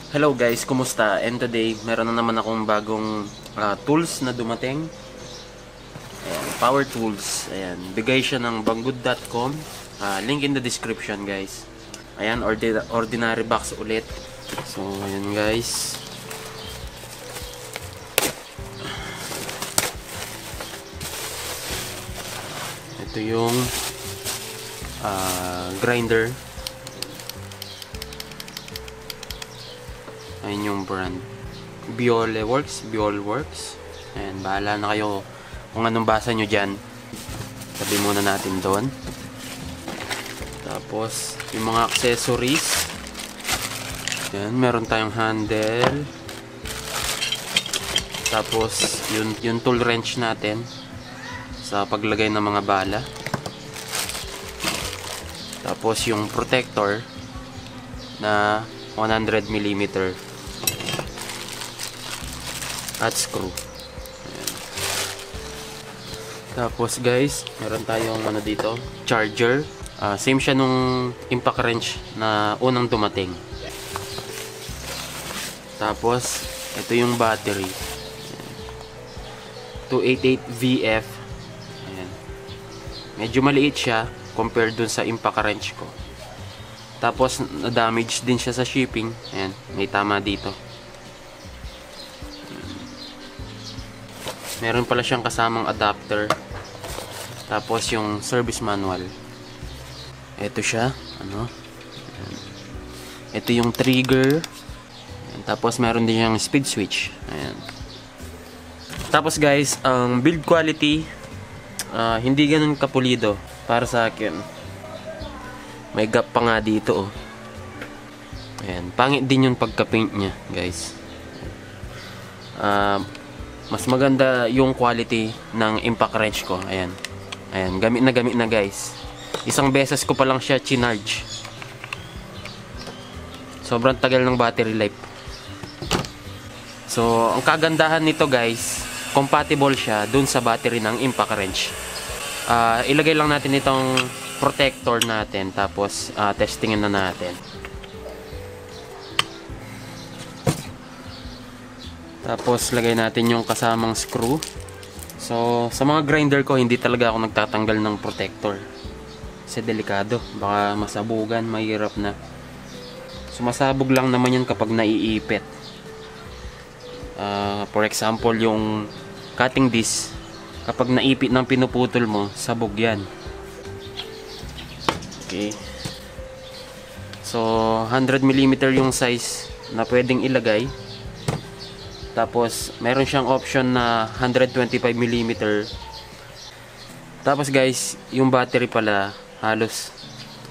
Hello guys, kumusta? And today, meron na naman akong bagong tools na dumating. Ayan, power tools. Ayan, bigay siya ng banggud.com. Link in the description guys. Ayan, ordinary box ulit. So, ayan guys. Ito yung grinder. Ayun yung brand. Biole Works. Ayan, bahala na kayo kung anong basa nyo dyan. Sabi muna natin doon. Tapos, yung mga accessories. Ayan, meron tayong handle. Tapos, yung tool wrench natin sa paglagay ng mga bala. Tapos, yung protector na 100mm at screw. Ayan. Tapos guys, meron tayong ano dito, charger. Same siya nung impact wrench na unang dumating. Tapos ito yung battery. Ayan. 288VF. Ayan. Medyo maliit siya compared dun sa impact wrench ko. Tapos na-damage din siya sa shipping. Ayan, may tama dito. Meron pala siyang kasamang adapter. Tapos yung service manual. Ito siya, ano? Ayan. Ito yung trigger. Ayan. Tapos meron din yung speed switch. Ayan. Tapos guys, ang build quality hindi ganun kapulido para sa akin. May gap pa nga dito, oh. Ayan, pangit din yung pagka-paint niya, guys. Mas maganda yung quality ng impact wrench ko. Ayan. Ayan, gamit na guys. Isang beses ko pa lang siya chinarge. Sobrang tagal ng battery life. So, ang kagandahan nito guys, compatible siya dun sa battery ng impact wrench. Ilagay lang natin itong protector natin, tapos testingin na natin. Tapos lagay natin yung kasamang screw. So sa mga grinder ko, hindi talaga ako nagtatanggal ng protector kasi delikado, baka masabugan, mahirap na. Sumasabog lang naman yan kapag naiipit. For example, yung cutting disc, kapag naipit ng pinuputol mo, sabog yan. Okay. So 100mm yung size na pwedeng ilagay. Tapos meron siyang option na 125mm. Tapos guys, yung battery pala halos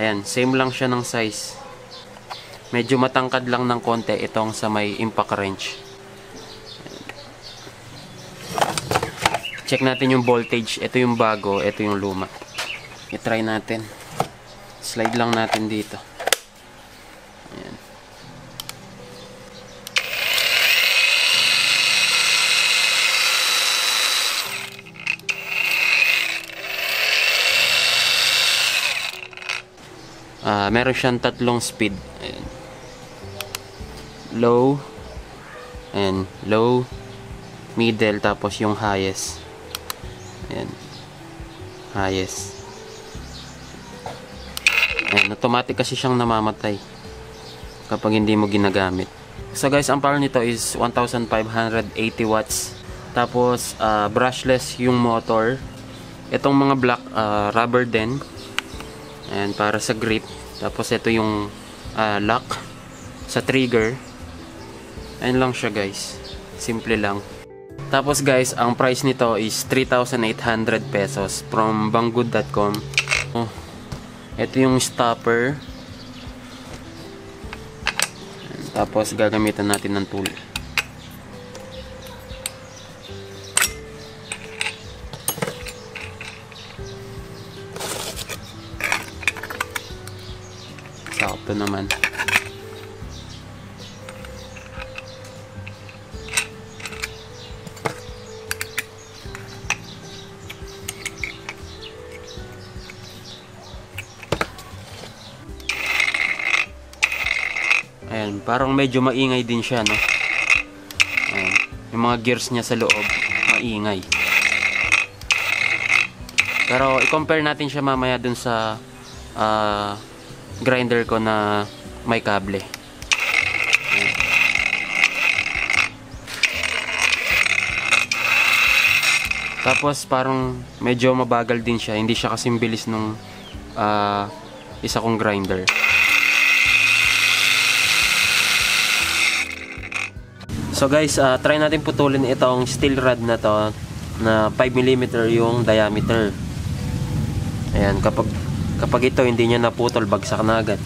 ayan, same lang siya ng size. Medyo matangkad lang ng konti itong sa may impact wrench. Check natin yung voltage. Ito yung bago, ito yung luma. I-try natin. Slide lang natin dito. Ayan. Meron siyang tatlong speed. Ayan. Low. And low. Middle. Tapos yung highest. Ayan. Highest. Ayan, automatic kasi siyang namamatay kapag hindi mo ginagamit. So guys, ang power nito is 1580 watts. Tapos brushless yung motor. Itong mga black rubber din. Ayan, para sa grip. Tapos ito yung lock sa trigger. Ayan lang siya guys. Simple lang. Tapos guys, ang price nito is 3,800 pesos from banggud.com. Ito yung stopper. Tapos gagamitan natin ng tool. Sakto naman. Ayan, parang medyo maingay din siya, no? Ayan, yung mga gears niya sa loob, maingay. Pero i-compare natin siya mamaya dun sa grinder ko na may kable. Ayan. Tapos parang medyo mabagal din siya, hindi siya kasing bilis nung isa kong grinder. So guys, try natin putulin itong steel rod na to na 5mm yung diameter. Ayan, kapag ito hindi niya naputol, bagsak na agad.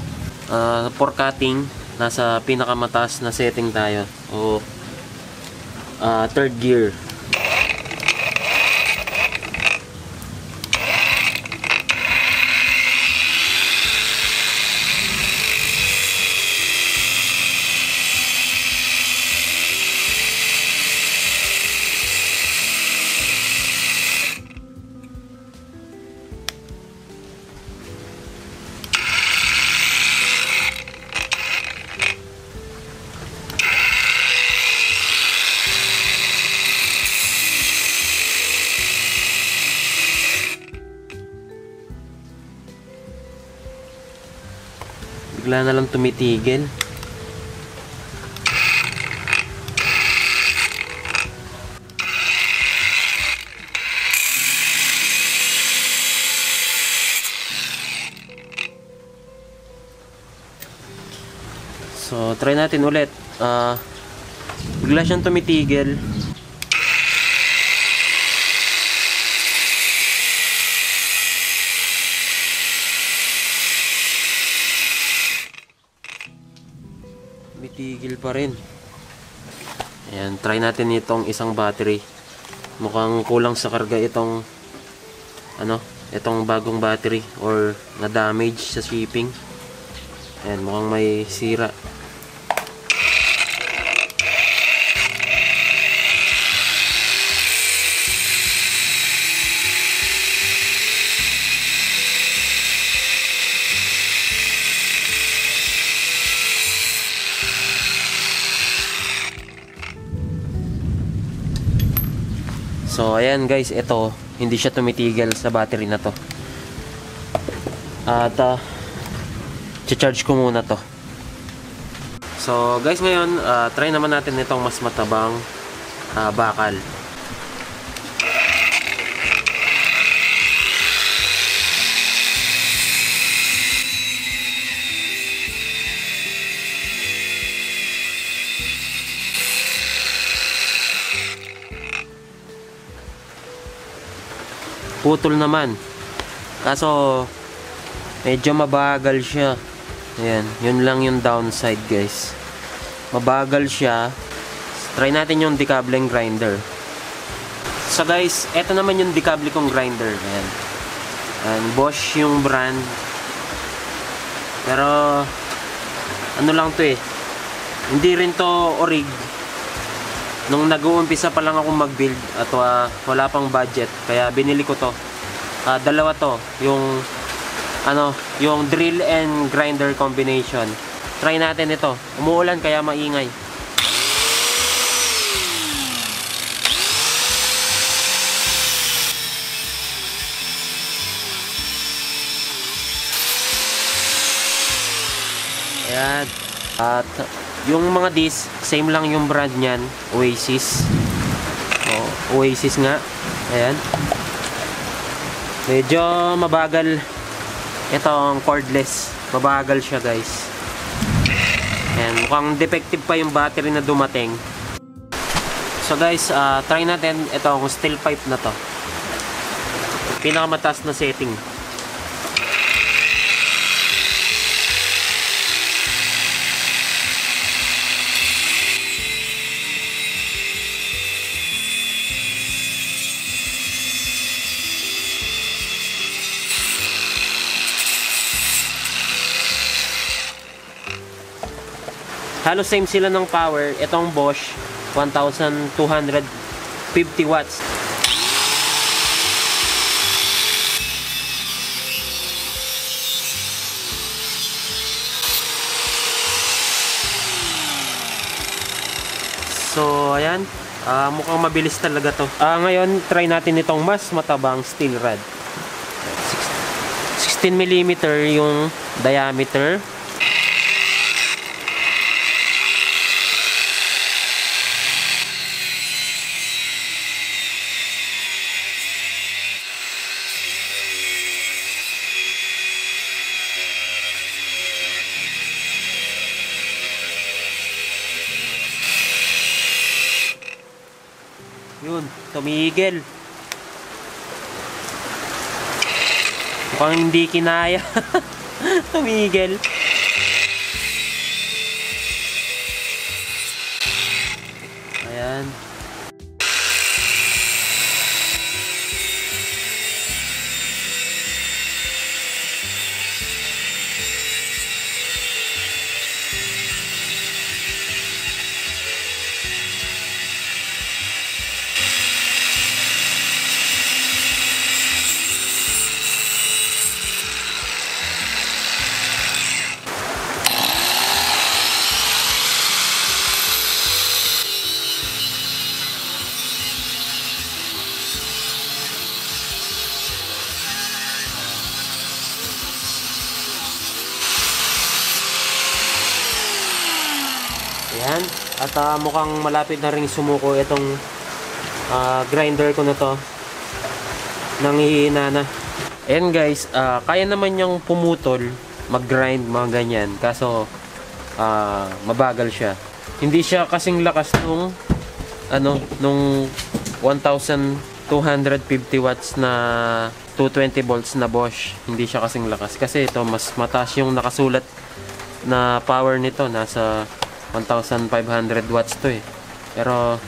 For cutting, nasa pinakamataas na setting tayo o third gear. Bigla na lang tumitigil. So, try natin ulit. Bigla siyang tumitigil. Tumitigil pa rin. Ayan, try natin itong isang battery. Mukhang kulang sa karga itong itong bagong battery or na damage sa shipping. Ayan, mukhang may sira. So ayan guys, ito hindi siya tumitigil sa battery na to. At charge ko muna to. So guys, ngayon try naman natin itong mas matabang bakal. Putol naman. Kaso medyo mabagal siya. Ayan, yun lang yung downside guys. Mabagal siya. Try natin yung decableng grinder. So guys, eto naman yung decable kong grinder. Ayan. Ayan, Bosch yung brand. Pero ano lang to eh. Hindi rin to orig. Nung nag-uumpisa pa lang akong mag-build at wala pang budget, kaya binili ko to. Dalawa to, yung yung drill and grinder combination. Try natin ito. Umuulan kaya maingay. Ayan. At yung mga disc, same lang yung brand niyan, Oasis. Oasis nga. Ayan. Medyo mabagal itong cordless. Mabagal siya guys. Ayan, mukhang defective pa yung battery na dumating. So guys, try natin itong steel pipe na to. Pinakamataas na setting. Halos same sila ng power. Itong Bosch 1250 watts. So, ayan. Mukhang mabilis talaga to. Ngayon, try natin itong mas matabang steel rod. 16mm yung diameter. Yun, tumigil. Mukhang hindi kinaya. Tumigil. Ayan. Ayan. At mukhang malapit na rin sumuko itong grinder ko na to. Nangihina na. Ayan guys, kaya naman niyang pumutol, mag-grind, mga ganyan. Kaso, mabagal siya. Hindi siya kasing lakas nung, nung 1,250 watts na 220 volts na Bosch. Hindi siya kasing lakas. Kasi ito, mas mataas yung nakasulat na power nito. Nasa 1,500 watts to eh. Pero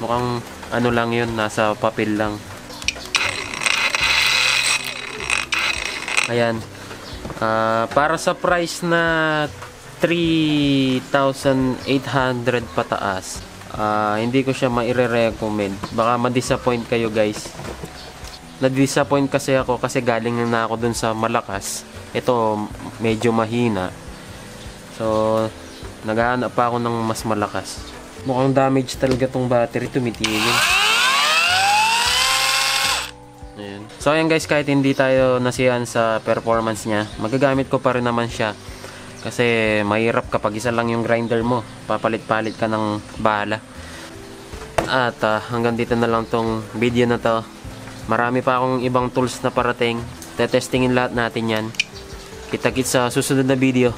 mukhang lang yun, nasa papel lang. Ayan. Para sa price na 3,800 pataas, hindi ko siya maire-recommend. Baka ma-disappoint kayo guys. Na-disappoint kasi ako kasi galing na ako dun sa malakas. Ito medyo mahina. So naghahanap pa ako ng mas malakas. Mukhang damage talaga tong battery, tumitigil. Ayan. So ayan guys, kahit hindi tayo nasiyahan sa performance niya, magagamit ko pa rin naman siya. Kasi mahirap kapag isa lang yung grinder mo. Papalit-palit ka ng bala. At hanggang dito na lang tong video na to. Marami pa akong ibang tools na parating. Tetestingin lahat natin yan. Kita-kits sa susunod na video.